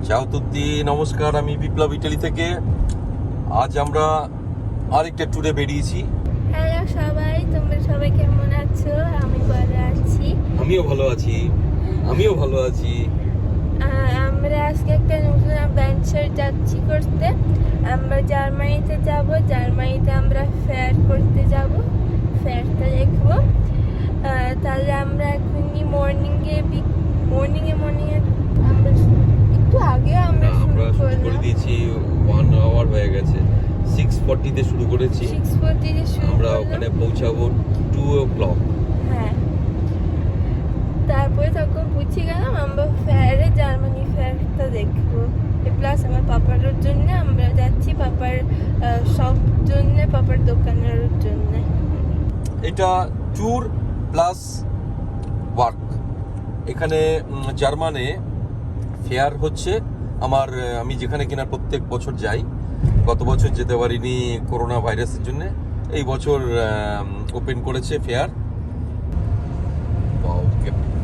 চাও তুদ্দি, নমস্কার। আমি বিপ্লব, ইটালি থেকে। আজ আমরা আরেকটা ট্যুরে বেরিয়েছি। হ্যালো সবাই, তোমরা সবাই কেমন আছো? আমি ভালো আছি। আমিও ভালো আছি। আমরা আজকে একটা নতুন অ্যাডভেঞ্চার যাচ্ছি করতে। আমরা জার্মানিতে যাব। জার্মানিতে আমরা ফেয়ার করতে যাব, ফেয়ারটা দেখবো। তাহলে আমরা এখনই মর্নিংয়ে আমরা একটু আগে আমরা শুরু করে করলাম। দিয়েছি। 1 আওয়ার হয়ে গেছে। 6:40 তে শুরু করেছি। 6:40 তে শুরু আমরা করলাম। ওখানে পৌঁছাবো 2 o'clock। হ্যাঁ, তারপরে তখন পৌঁছে গেলাম। আমরা ফেয়ারে, জার্মানি ফেয়ারটা দেখবো। প্লাস আমার পাপার জন্য আমরা যাচ্ছি, পাপার সব জন্য, পাপার দোকানের জন্য। এটা ট্যুর প্লাস ওয়ার্ক। এখানে জার্মানে ফেয়ার হচ্ছে আমি যেখানে কিনা প্রত্যেক বছর যাই। গত বছর যেতে পারিনি করোনা ভাইরাসের জন্য। এই বছর ওপেন করেছে ফেয়ার।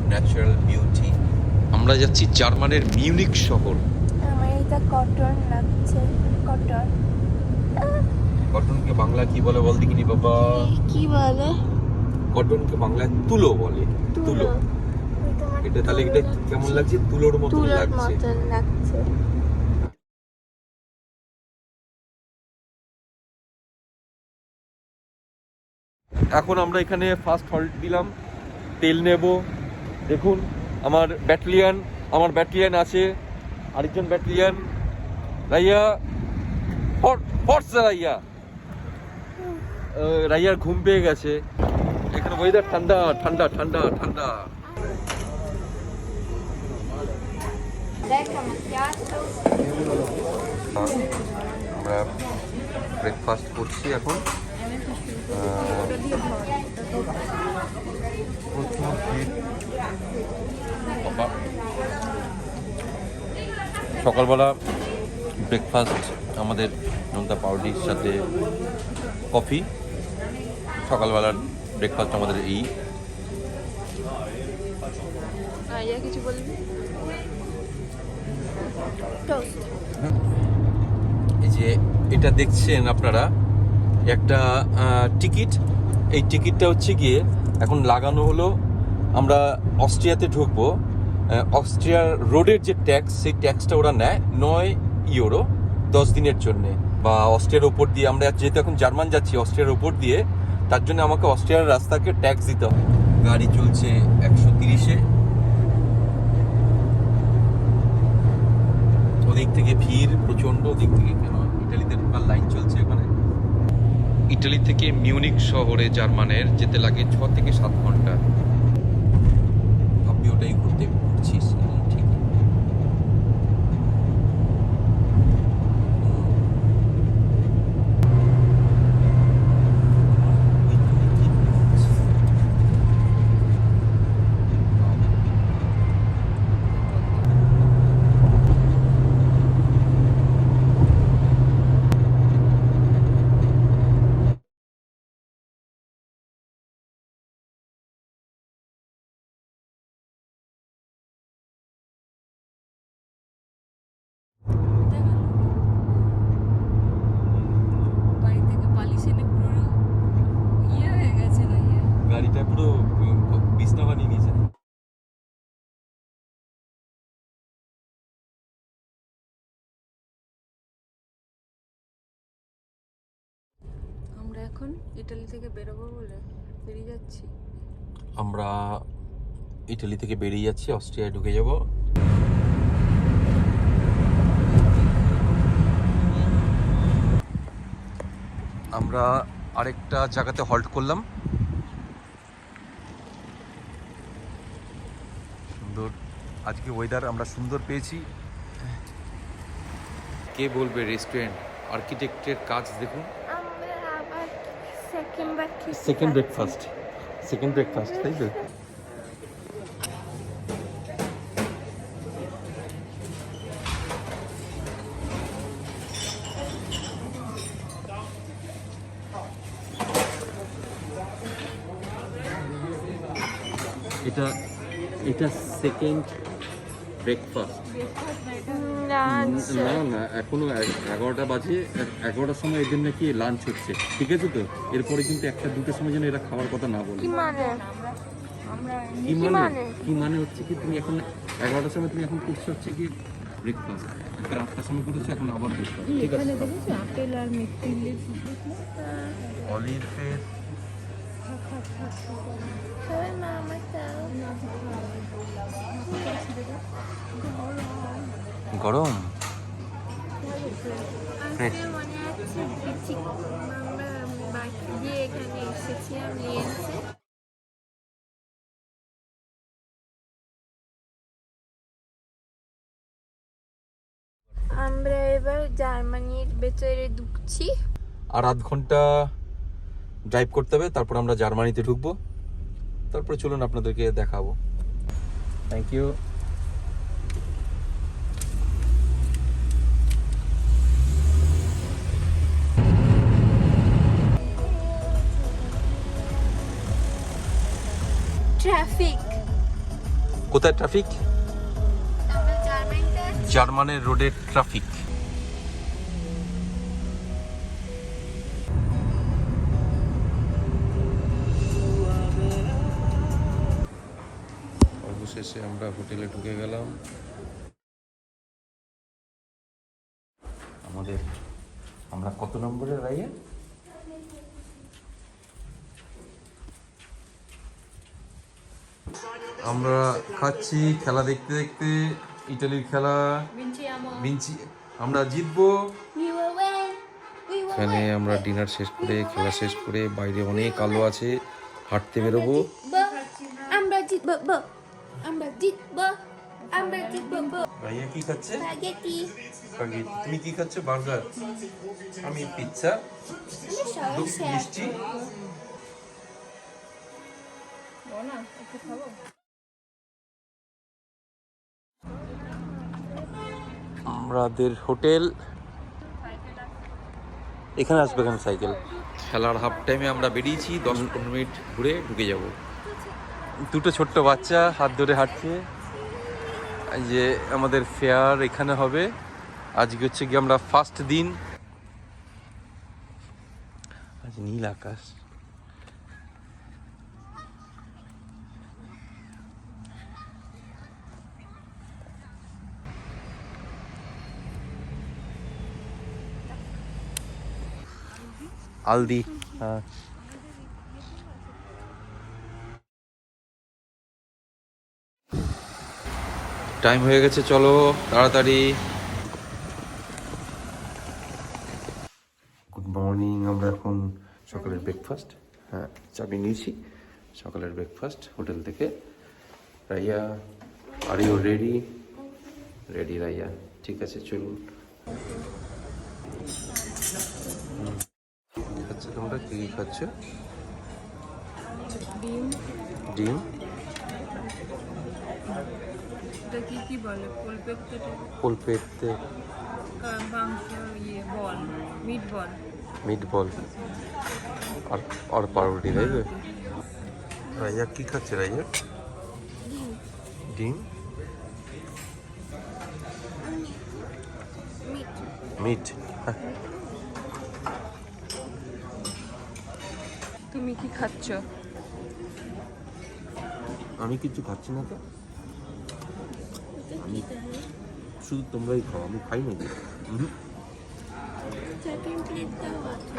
Natural beauty. আমরা যাচ্ছি জার্মানের মিউনিক শহর। আমার এটা কটন লাগছে। কটনকে বাংলা কি বলে বল দেখিনি বাবা? কি বলে? কটনকে বাংলায় তুলো বলে। তুলো। এটা তাহলে এটা কেমন লাগছে? তুলোর মতো লাগছে। এখন আমরা এখানে ফার্স্ট হল্ট দিলাম, তেল নেব। দেখুন আমার ব্যাটালিয়ান আছে, আরেকজন ব্যাটালিয়ান। রাইয়া রাইয়ার ঘুম পেয়ে গেছে। এখানে ওয়েদার ঠান্ডা ঠান্ডা ঠান্ডা ঠান্ডা। আমরা ব্রেকফাস্ট করছি এখন। সকালবেলা ব্রেকফাস্ট আমাদের নোনতা পাউরুটির সাথে কফি। সকালবেলার ব্রেকফাস্ট আমাদের এই। কিছু বলবি? এই যে এটা দেখছেন আপনারা, একটা টিকিট। এই টিকিটটা হচ্ছে গিয়ে এখন লাগানো হলো। আমরা অস্ট্রিয়াতে ঢুকবো। অস্ট্রিয়ার রোডের যে ট্যাক্স, সেই ট্যাক্সটা ওরা নেয় 9 ইউরো 10 দিনের জন্যে। বা অস্ট্রিয়ার ওপর দিয়ে, আমরা যেহেতু এখন জার্মান যাচ্ছি অস্ট্রিয়ার ওপর দিয়ে, তার জন্য আমাকে অস্ট্রিয়ার রাস্তাকে ট্যাক্স দিতে হবে। গাড়ি চলছে 130-এ। ওদিক থেকে ভিড় প্রচন্ড। ওদিক থেকে কেন ইটালিতে ঢোকার লাইন চলছে ওখানে। ইটালি থেকে মিউনিক শহরে জার্মানের যেতে লাগে 6 থেকে 7 ঘন্টা। আপনি ওটাই ঘুরছিস ঠিক? গাড়িটা পুরো বিছনা বানিয়ে নিয়েছে। আমরা এখন ইটালি থেকে বেরোবো বলে বেরিয়ে যাচ্ছি। আমরা ইটালি থেকে বেরিয়ে যাচ্ছি, অস্ট্রিয়ায় ঢুকে যাব। আমরা আরেকটা জায়গাতে হল্ট করলাম। সুন্দর আজকে ওয়েদার আমরা সুন্দর পেয়েছি। কে বলবে রেস্টুরেন্ট আর্কিটেক্টের কাজ দেখুন। আমরা আবার সেকেন্ড ব্রেকফাস্ট তাই তো? এটা সেকেন্ড ব্রেকফাস্ট। লাঞ্চ। না না, এখনো 11টা বাজে, 11টার সময় এদের নাকি লাঞ্চ হচ্ছে, ঠিক আছে তো? এরপরে কিন্তু 1টা-2টার সময় যেন এরা খাওয়ার কথা না বলে। কি মানে? কি মানে হচ্ছে কি, তুমি এখন 11টার সময় তুমি এখন করছো হচ্ছে কি ব্রেকফাস্ট, 8টার সময় করেছো, এখন আবার ব্রেকফাস্ট, ঠিক আছে? আপেল আর মিষ্টি অলিভ ফেস গরম। আজকে মনে আছে পিচি আমরা বাকি দিয়ে এখানে এসেছিলাম লিয়েন্সে। আমরা এবার জার্মানির ভেতরে ঢুকছি। আর আধ ঘন্টা ড্রাইভ করতে হবে, তারপর আমরা জার্মানিতে ঢুকবো। তারপরে চলুন আপনাদেরকে দেখাবো। Thank you. ট্রাফিক। কোথায় ট্রাফিক? আমরা জার্মানিতে আছি। জার্মানের রোডের ট্রাফিক। অবশেষে আমরা হোটেলে ঢুকে গেলাম। আমরা কত নম্বরের রাইয়ে? আমরা খাচ্ছি, খেলা দেখতে দেখতে, ইটালির খেলা। ভিঞ্চি, আমরা জিতবো। এখানে আমরা ডিনার শেষ করে, খেলা শেষ করে, বাইরে অনেক আলো আছে, হাঁটতে বেরোবো। আমরা জিতবো, আমরা জিতবো, আমরা জিতবো। ভাইয়া কি খাচ্ছে? স্প্যাগেটি। তুমি কি খাচ্ছ? বার্গার। আমি পিৎজা, মিষ্টি। আমাদের হোটেল এখানে আসবে, কেন সাইকেল? খেলার হাফ টাইমে আমরা বেরিয়েছি, 10-15 মিনিট ঘুরে ঢুকে যাব। দুটো ছোট্ট বাচ্চা হাত ধরে হাঁটছে। এই যে আমাদের ফেয়ার এখানে হবে। আজকে হচ্ছে কি আমরা ফার্স্ট দিন। আজ নীল আকাশ। আলদি, হ্যাঁ। টাইম হয়ে গেছে, চলো তাড়াতাড়ি। Good morning. আমরা এখন সকালের ব্রেকফাস্ট, হ্যাঁ চাবি নিয়েছি, সকালের ব্রেকফাস্ট হোটেল থেকে। Raiya, are you ready? Ready Raiya, ঠিক আছে চলুন। আচ্ছা, তোমরা কি খাচ্ছ? ডিম। ডিম। এটা কি বলে? পোলপেটে। পোলপেটে মাংস, বল, মিট বল আর পাউরুটি, তাই তো? রাইয়া কি খাচ্ছে? রাইয়া ডিম, মিট। তুমি কি খাচ্ছ? আমি কিছু খাচ্ছি না তো, আমি শুধু তোমরাই খাও, আমি খাই নাকি? সেকেন্ড প্লেট দাও আছে।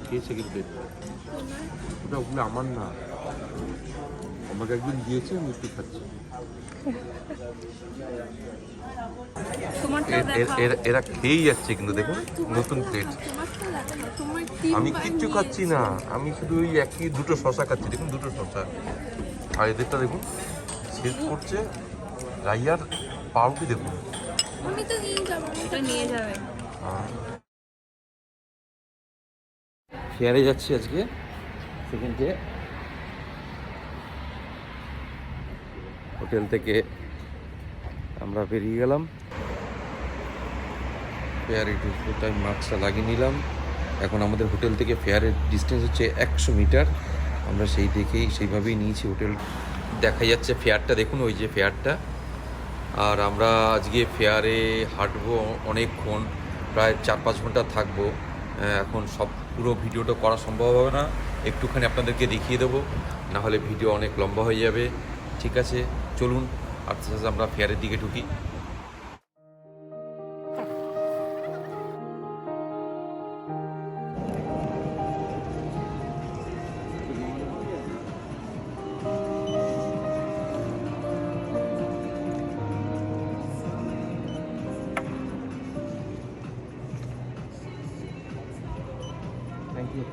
কে সেকেন্ড প্লেট? ওগুলো আমার না, আমাকে একদিন দিয়েছে, আমি একটু খাচ্ছি। এরা খেয়েই যাচ্ছে, কিন্তু দেখুন নতুন প্লেট। আমি কিচ্ছু খাচ্ছি না, আমি শুধু ওই দুটো শশা খাচ্ছি, দেখুন দুটো শশা। আর এদেরটা দেখুন শেষ করছে। রাইয়ার পাউরুটি দেখুন। আমি তো নিয়ে যাবো, এটা নিয়ে যাবে। ফেয়ারে যাচ্ছি আজকে, সেকেন্ড ডে। হোটেল থেকে আমরা বেরিয়ে গেলাম, ফেয়ারে ঢুকতে টাইম মাস্কটা লাগিয়ে নিলাম। এখন আমাদের হোটেল থেকে ফেয়ারের ডিস্টেন্স হচ্ছে 100 মিটার। আমরা সেইভাবেই নিয়েছি হোটেল। দেখা যাচ্ছে ফেয়ারটা, দেখুন ওই যে ফেয়ারটা, আর আমরা আজকে ফেয়ারে হাঁটবো অনেকক্ষণ, প্রায় 4-5 ঘন্টা থাকবো। এখন সব পুরো ভিডিওটা করা সম্ভব হবে না, একটুখানি আপনাদেরকে দেখিয়ে দেবো, না হলে ভিডিও অনেক লম্বা হয়ে যাবে। ঠিক আছে, চলুন আস্তে আস্তে আমরা ফেয়ারের দিকে ঢুকি। Thank you.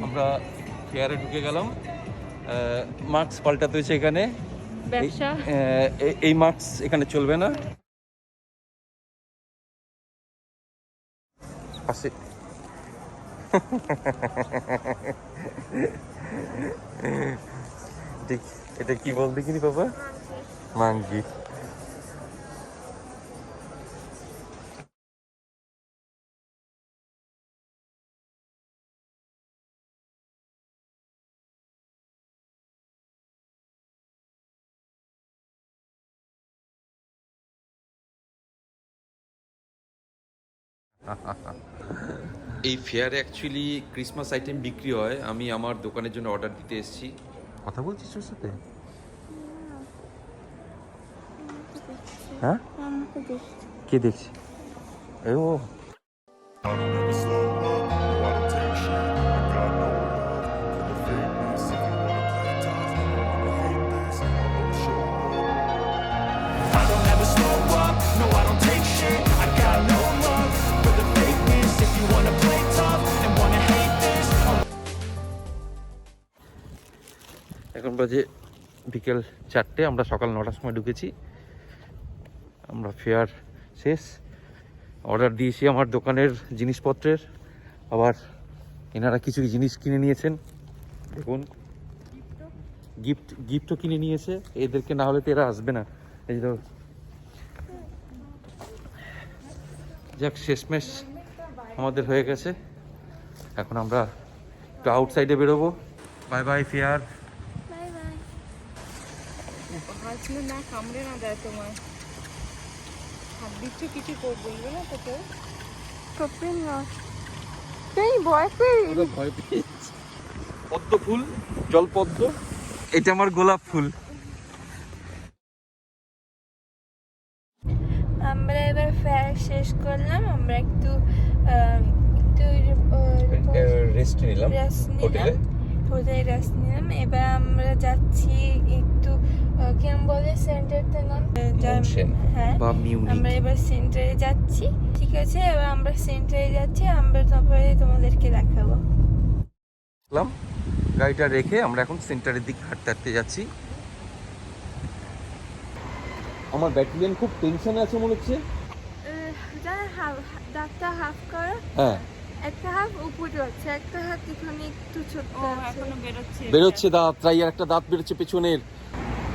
আমরা ফেয়ারে ঢুকে গেলাম। মাস্ক পাল্টাতে হয়েছে এখানে, ব্যবসা এই মাস্ক এখানে চলবে না। পাশে এটা কি বল দেখিনি বাবা? মাঙ্গি। এই ফেয়ারে অ্যাকচুয়ালি ক্রিসমাস আইটেম বিক্রি হয়। আমি আমার দোকানের জন্য অর্ডার দিতে এসেছি। কথা বলছিস ওর সাথে? হ্যাঁ, কে দেখছি? ও I don't ever slow up, no I don't take shit. I got no love for the fakeness. If you wanna play tough, wanna hate this, I'm gonna show up. I don't ever slow up, no I don't take shit. I got no love for the fakeness. If you wanna play tough and wanna hate this, এখন বাজে বিকেল 4টে, আমরা সকাল 9টার সময় ঢুকেছি। আমরা fair শেষ, order দিয়েছি আমার দোকানের জিনিসপত্রের, আবার এনারা কিছু জিনিস কিনে নিয়েছেন। দেখুন, গিফটও কিনে নিয়েছে। এদেরকে না হলে তো এরা আসবে না। এই তো যাক, শেষমেশ আমাদের হয়ে গেছে। এখন আমরা একটু আউটসাইডে বেরোবো। Bye bye fair. Bye bye. হাসলে না কামড়ে না দেয় তোমার, হাত দিচ্ছ কিছু বলবে না তো কেউ? কপি না, তুই ভয় পেয়ে ভয় পেয়েছি। পদ্ম ফুল, জলপদ্ম, এটা আমার গোলাপ ফুল। আমরা এবার ফেয়ার শেষ করলাম। আমরা একটু রেস্ট নিলাম হোটেলে। রেস্ট নিলাম। এবার আমরা যাচ্ছি একটু কেমন বলে সেন্টারটার নাম? হ্যাঁ, বা মিউনিক। আমরা এবার সেন্টারে যাচ্ছি। ঠিক আছে, এবার আমরা সেন্টারে যাচ্ছি, আমরা তারপরে তোমাদেরকে দেখাবো। গাড়িটা রেখে আমরা এখন সেন্টারের দিকে হাঁটতে হাঁটতে যাচ্ছি। আমার ব্যাটালিয়ান খুব টেনশনে আছে মনে হচ্ছে। ডাক্তার হাফ করো, হ্যাঁ, একটা হাফ উপরে হচ্ছে, একটা হাত এখানে একটু ছোট এখনো বেরোচ্ছে দাঁত, তাই আর একটা দাঁত বেরোচ্ছে পেছনের।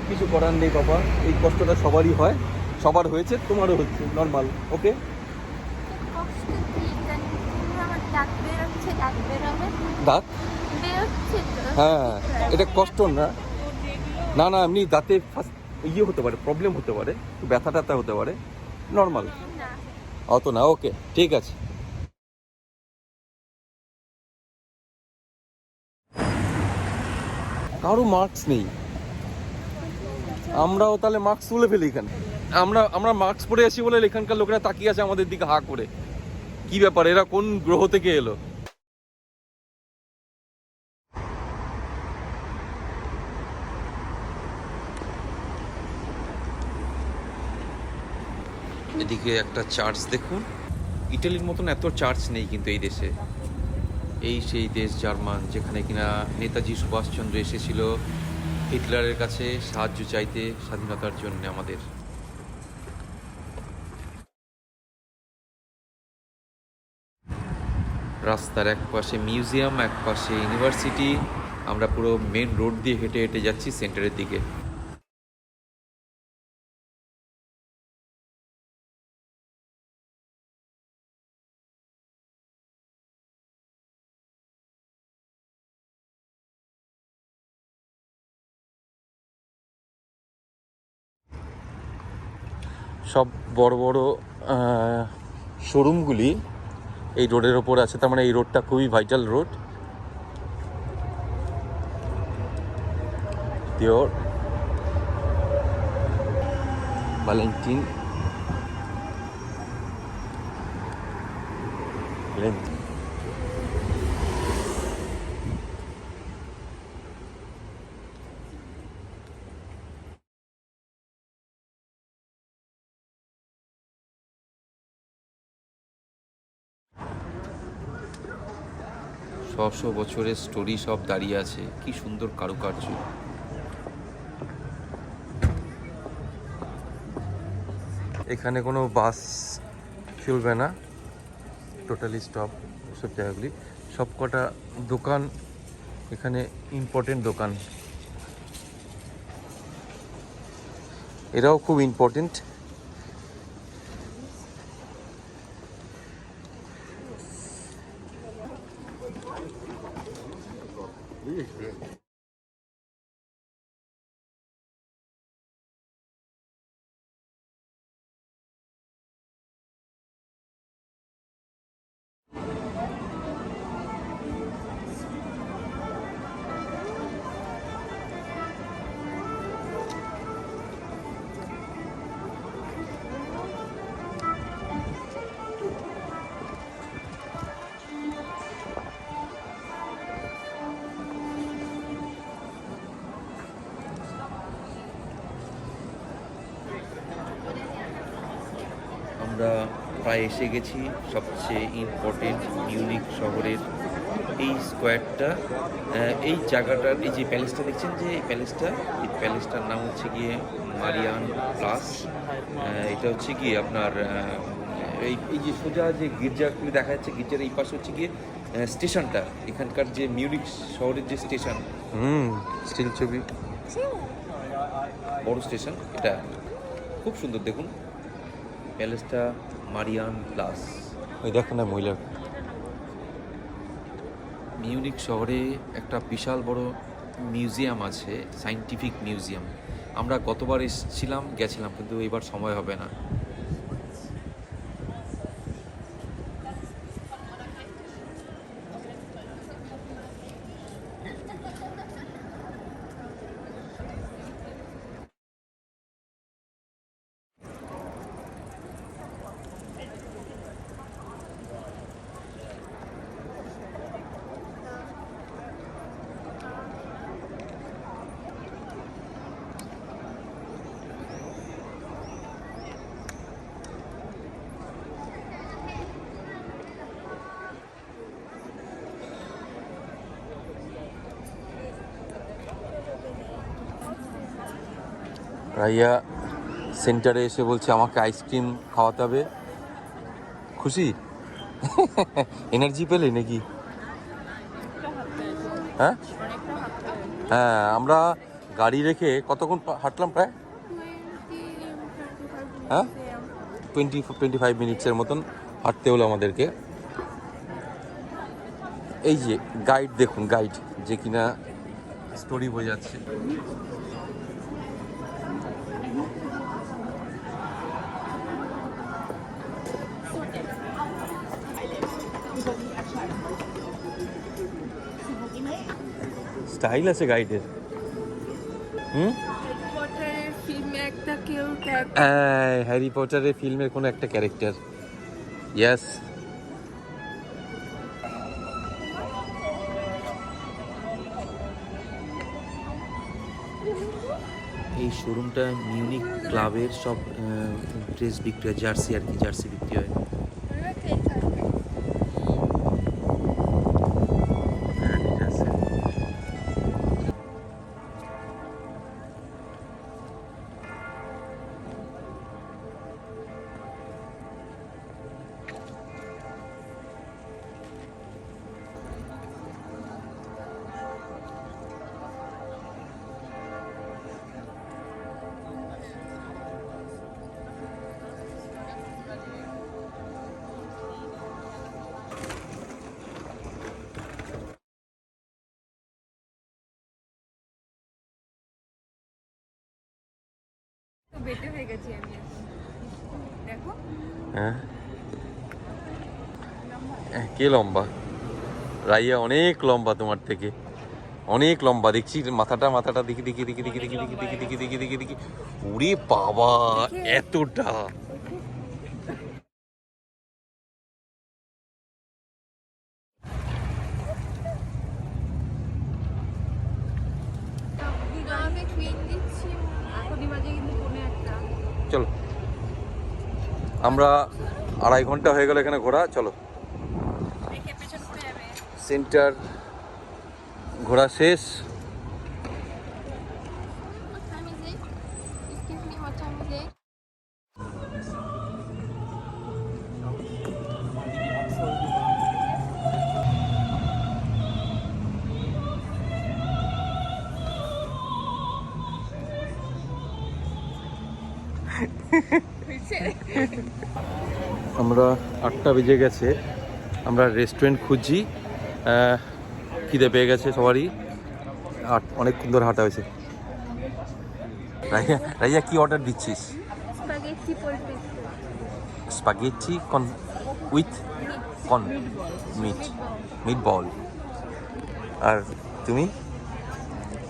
কিছু করার নেই বাবা, এই কষ্টটা সবারই হয়, সবার হয়েছে, তোমারও হচ্ছে, নর্মাল। ওকে, কষ্ট কি জানি, আমার দাঁত বেরোচ্ছে, দাঁত বেরোবে, দাঁত বেরোচ্ছে তো। হ্যাঁ, এটা কষ্ট না, না না, এমনি দাঁতে ইয়ে হতে পারে, প্রবলেম হতে পারে, ব্যথা ট্যাথা হতে পারে, নর্মাল, না অত না। ওকে, ঠিক আছে। কারো মার্কস নেই, আমরাও তাহলে মার্কস তুলে ফেলি এখানে। আমরা মার্কস পরে আছি বলে এখানকার লোকেরা তাকিয়ে আছে আমাদের দিকে হা করে। কি ব্যাপার, এরা কোন গ্রহ থেকে এলো? এদিকে একটা চার্চ দেখুন। ইটালির মতন এত চার্চ নেই কিন্তু এই দেশে। এই সেই দেশ জার্মান, যেখানে কিনা নেতাজি সুভাষচন্দ্র এসেছিল হিটলারের কাছে সাহায্য চাইতে স্বাধীনতার জন্য আমাদের। রাস্তার এক পাশে মিউজিয়াম, এক পাশে ইউনিভার্সিটি। আমরা পুরো মেন রোড দিয়ে হেঁটে হেঁটে যাচ্ছি সেন্টারের দিকে। সব বড় বড় শোরুমগুলি এই রোডের ওপর আছে, তার মানে এই রোডটা খুবই vital road. Dior, Valentin, show বছরের স্টোরি সব দাঁড়িয়ে আছে, কি সুন্দর কারুকার্য। এখানে কোনো বাস চলবে না, টোটালি স্টপ সব জায়গাগুলি। সব কটা দোকান এখানে ইম্পর্টেন্ট দোকান, এরাও খুব ইম্পর্টেন্ট। আমরা প্রায় এসে গেছি সবচেয়ে ইম্পর্টেন্ট মিউনিক শহরের এই স্কোয়ারটা। এই জায়গাটার এই যে প্যালেসটা দেখছেন, যে এই প্যালেসটার নাম হচ্ছে গিয়ে মারিয়ান প্লাস। এটা হচ্ছে গিয়ে আপনার এই যে সোজা যে গির্জাগুলি দেখা যাচ্ছে, গির্জার এই পাশে হচ্ছে গিয়ে স্টেশনটা, এখানকার যে মিউনিক শহরের যে স্টেশন, স্টিল ছবি, বড় স্টেশন এটা, খুব সুন্দর। দেখুন প্যালেসটা মারিয়ান প্লাস। ওই দেখো না মহিলা। মিউনিক শহরে একটা বিশাল বড় মিউজিয়াম আছে, সায়েন্টিফিক মিউজিয়াম। আমরা গতবার গেছিলাম, কিন্তু এবার সময় হবে না। রাইয়া সেন্টারে এসে বলছে আমাকে আইসক্রিম খাওয়াতে হবে। খুশি? এনার্জি পেলে নাকি? হ্যাঁ হ্যাঁ, আমরা গাড়ি রেখে কতক্ষণ হাঁটলাম? প্রায় 25 মিনিটসের মতন হাঁটতে হলো আমাদেরকে। এই যে গাইড দেখুন, গাইড যে কিনা স্টোরি বোঝাচ্ছে। স্টাইল আছে গাইডের। হ্যারি পটারের ফিল্মের কোনো একটা ক্যারেক্টার। ইয়েস। এই শোরুমটা মিউনিক ক্লাবের সব ড্রেস বিক্রি হয়, জার্সি আর কি, জার্সি বিক্রি হয়। বেটে হয়ে গেছি আমি এখন। দেখো হ্যাঁ কে লম্বা? রাইয়া অনেক লম্বা তোমার থেকে, অনেক লম্বা দেখছি। মাথাটা দেখি দেখি দেখি দেখি দেখি দেখি দেখি দেখি দেখি দেখি দেখি ওরে বাবা এতটা! আমি কুইন দিচ্ছি এখনই বাজে কিন্তু 1:45। চলো, আমরা 2.5 ঘন্টা হয়ে গেল এখানে ঘোরা। চলো দেখে পেছন ঘুরে যাবে। সেন্টার ঘোরা শেষ। What time is it? Excuse me, what time is it? আমরা 8টা বেজে গেছে, আমরা রেস্টুরেন্ট খুঁজছি। খিদে পেয়ে গেছে সবারই, অনেকক্ষণ ধরে হাঁটা হয়েছে। রাইয়া রাইয়া কি অর্ডার দিচ্ছিস? Spaghetti polpetti. Spaghetti with meatball. আর তুমি?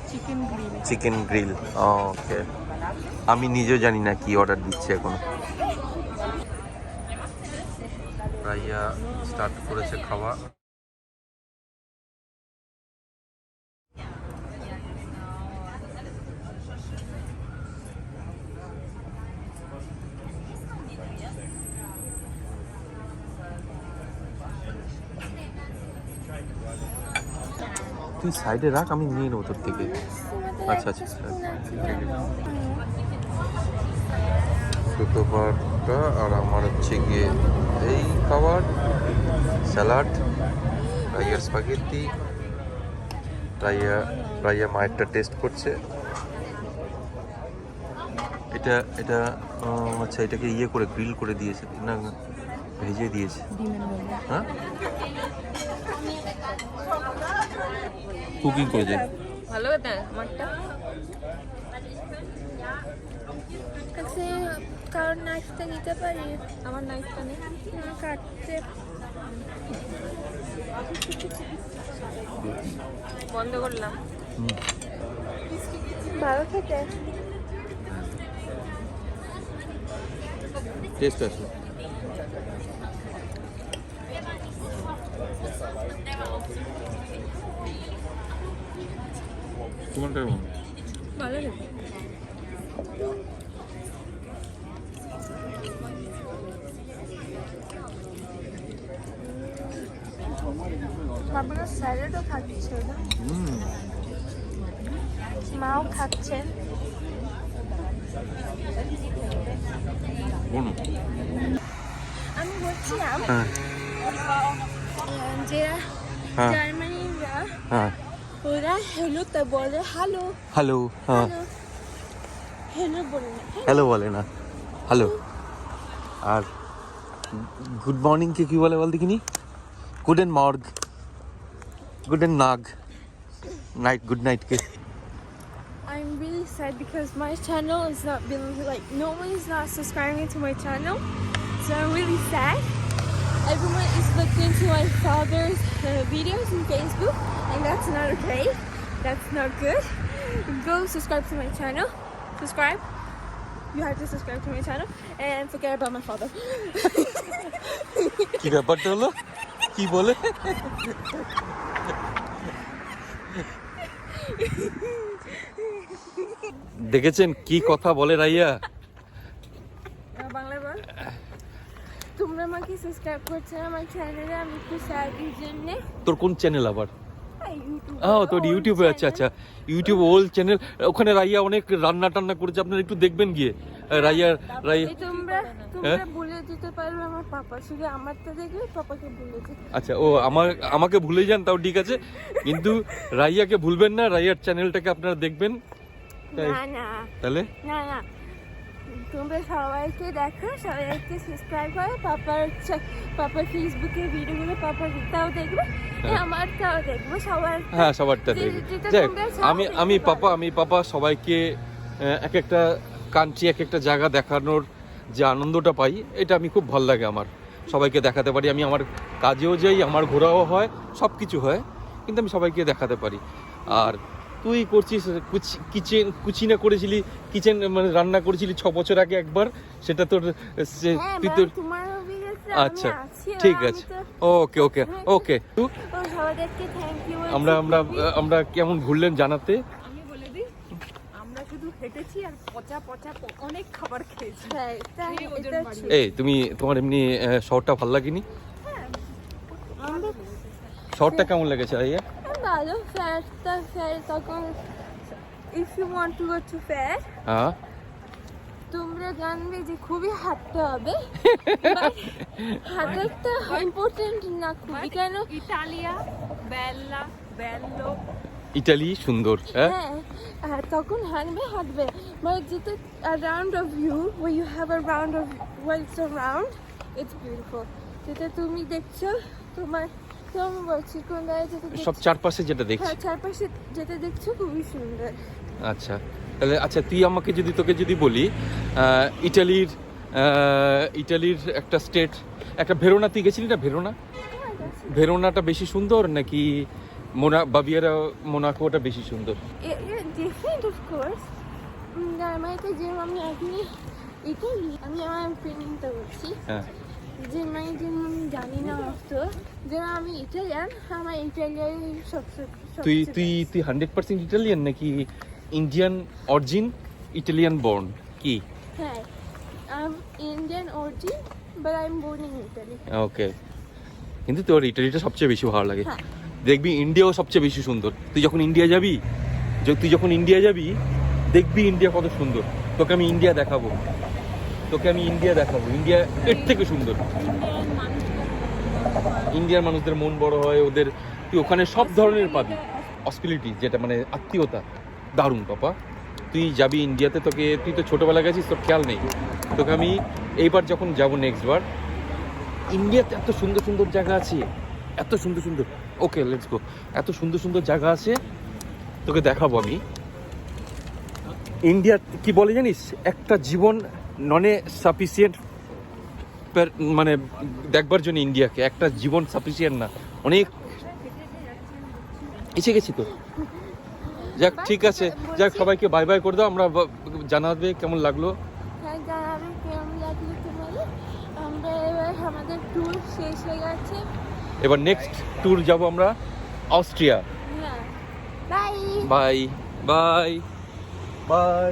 Chicken grill. Chicken grill. Okay, আমি নিজেও জানি না কি অর্ডার দিচ্ছে এখন। রাইয়া স্টার্ট করেছে খাওয়া। তুই সাইডে রাখ, আমি নিয়ে নেবো তোর থেকে। আচ্ছা আচ্ছা, দুটো পাটা আর আমার হচ্ছে গিয়ে এই খাবার, স্যালাড, রাইয়ার স্পাগেটি। রাইয়া মায়েরটা টেস্ট করছে। এটা এটা আচ্ছা, এটাকে ইয়ে করে গ্রিল করে দিয়েছে না ভেজে দিয়েছে? হ্যাঁ, কুকিং করেছে। ভালো কথা আমারটা। কাছে কারণ নাইফটা নিতে পারি? আমার নাইফটা নেই, কাটতে বন্ধ করলাম। ভালো খেতে। টেস্ট আছে। তোমার কেমন? ভালো খেতে। বাবা স্যালাডও খাচ্ছে না, মাও খাচ্ছেন। আমি বলছিলাম যে জার্মানিরা ওরা হ্যালোতে বলে হ্যালো হ্যালো। হ্যাঁ, হ্যালো বলে না, হ্যালো বলে না, হ্যালো। আর গুড মর্নিং কে কি বলে বল দেখিনি? গুডেন মর্গ, গুডেন নাগ, নাইট, গুড নাইট কে? I'm really sad because my channel is not being like no one is not subscribing to my channel, so I'm really sad. Everyone is looking to my father's videos on Facebook, and that's not okay. That's not good. Go subscribe to my channel. Subscribe. You have to subscribe to my channel and forget about my father. কি ব্যাপারটা হলো? কি বলে? দেখেছেন কি কথা বলে রাইয়া? বাংলায় বল। তোমরা আমাকে সাবস্ক্রাইব করছো না আমার চ্যানেলে, আমি একটু স্যাড এর জন্য। তোর কোন চ্যানেল আবার? ইউটিউব। তোর ইউটিউবে? আচ্ছা আচ্ছা, ইউটিউব ওল্ড চ্যানেল। ওখানে রাইয়া অনেক রান্না টান্না করেছে, আপনারা একটু দেখবেন গিয়ে। রাইয়া তোমরা বলে দিতে পারবে আমার পাপা, শুধু আমারটা দেখবে, পাপাকে বলে দিতে। আচ্ছা, ও আমাকে ভুলে যান তাও ঠিক আছে, কিন্তু রাইয়াকে ভুলবেন না। রাইয়ার চ্যানেলটাকে আপনারা দেখবেন। না না তাহলে না না, তোমরা সবাইকে দেখো, সবাইকে সাবস্ক্রাইব করো। পাপার ফেসবুকের ভিডিওগুলো পাপারটাও দেখবে, আমারটাও দেখবে, সবার। হ্যাঁ, সবারটা দেখবে। আমি পাপা সবাইকে এক একটা কান্ট্রি, এক একটা জায়গা দেখানোর যে আনন্দটা পাই, এটা আমি খুব ভালো লাগে আমার। সবাইকে দেখাতে পারি, আমি আমার কাজেও যাই, আমার ঘোরাও হয়, সব কিছু হয়, কিন্তু আমি সবাইকে দেখাতে পারি। আর তুই করছিস কুচিনা করেছিলি, কিচেন মানে রান্না করেছিলি 6 বছর আগে একবার, সেটা তোর হ্যাঁ, তুই তোর তোমার অভিজ্ঞতা আচ্ছা, আমি আছি, ঠিক আমি আছে, তো ওকে ওকে ওকে। সবাইকে থ্যাংক ইউ। আমরা আমরা আমরা কেমন ঘুরলেন জানাতে। আমি বলে দিই, আমরা শুধু হেঁটেছি আর পচা পচা অনেক খাবার খেয়েছি। হ্যাঁ, খেয়ে ওজন এটা বাড়িয়ে। এই তুমি তোমার এমনি শহরটা ভালো লাগেনি? আমরা শহরটা কেমন লেগেছে আইয়া? ভালো ফেয়ার তখন if you want to go to fair হ্যাঁ, তোমরা জানবে যে খুবই হাঁটতে হবে। হাঁটাটা ইম্পর্টেন্ট না খুবই, কেন ইটালিয়া, বেল্লা, বেল্লো, ইটালি সুন্দর। হ্যাঁ, হ্যাঁ, তখন হাঁটবে মানে যেটা around of you where you have a round of what's around, it's beautiful. যেটা তুমি দেখছো তোমার তুমি বলছি কোন জায়গায় যেটা সব দেখছো, চারপাশে যেটা দেখছি। হ্যাঁ, চারপাশে যেটা দেখছো খুবই সুন্দর। আচ্ছা, তাহলে আচ্ছা তুই আমাকে তোকে যদি বলি ইটালির একটা স্টেট, একটা ভেরোনা, তুই গেছিলি না ভেরোনা? ভেরোনাটা বেশি সুন্দর নাকি বাবিয়ারা মোনাকোটা বেশি সুন্দর? Different of course. জার্মানিতে যে আমি এখনই ইটালি, আমি আমার ফিলিংটা বলছি হ্যাঁ, যে মানে যে আমি জানি না অত, যে আমি ইটালিয়ান, আমার ইটালিয়ান তুই তুই তুই 100% ইটালিয়ান নাকি ইন্ডিয়ান অরিজিন, ইটালিয়ান বর্ন কি? হ্যাঁ, I'm Indian origin, but I'm born in Italy. ওকে, কিন্তু তোর ইটালিটা সবচেয়ে বেশি ভালো লাগে। হ্যাঁ। দেখবি ইন্ডিয়াও সবচেয়ে বেশি সুন্দর। তুই যখন ইন্ডিয়া যাবি দেখবি ইন্ডিয়া কত সুন্দর। তোকে আমি ইন্ডিয়া দেখাবো, ইন্ডিয়া এর থেকে সুন্দর। ইন্ডিয়ার মানুষদের মন বড় হয়, ওদের তুই ওখানে সব ধরনের পাবি। হসপিটালিটি যেটা মানে আত্মীয়তা, দারুণ পাপা। তুই যাবি ইন্ডিয়াতে, তুই তো ছোটোবেলা গেছিস, তোর খেয়াল নেই। তোকে আমি এইবার যখন যাবো নেক্সট বার, ইন্ডিয়াতে এত সুন্দর সুন্দর জায়গা আছে, এত সুন্দর সুন্দর, ওকে লেটস গো, এত সুন্দর সুন্দর জায়গা আছে তোকে দেখাবো আমি। ইন্ডিয়া কি বলে জানিস, একটা জীবন ননে সাফিসিয়েন্ট, মানে দেখবার জন্য ইন্ডিয়াকে একটা জীবন সাফিসিয়েন্ট না, অনেক এসে গেছি তো। যাক, ঠিক আছে, যাক, সবাইকে বাই বাই করে দাও। আমরা জানাবে কেমন লাগলো। হ্যাঁ, জানাবে কেমন লাগলো তোমার। আমরা এবার আমাদের ট্যুর শেষ হয়ে গেছে। এবার নেক্সট ট্যুর যাব আমরা অস্ট্রিয়া। হ্যাঁ, বাই। Bye bye bye.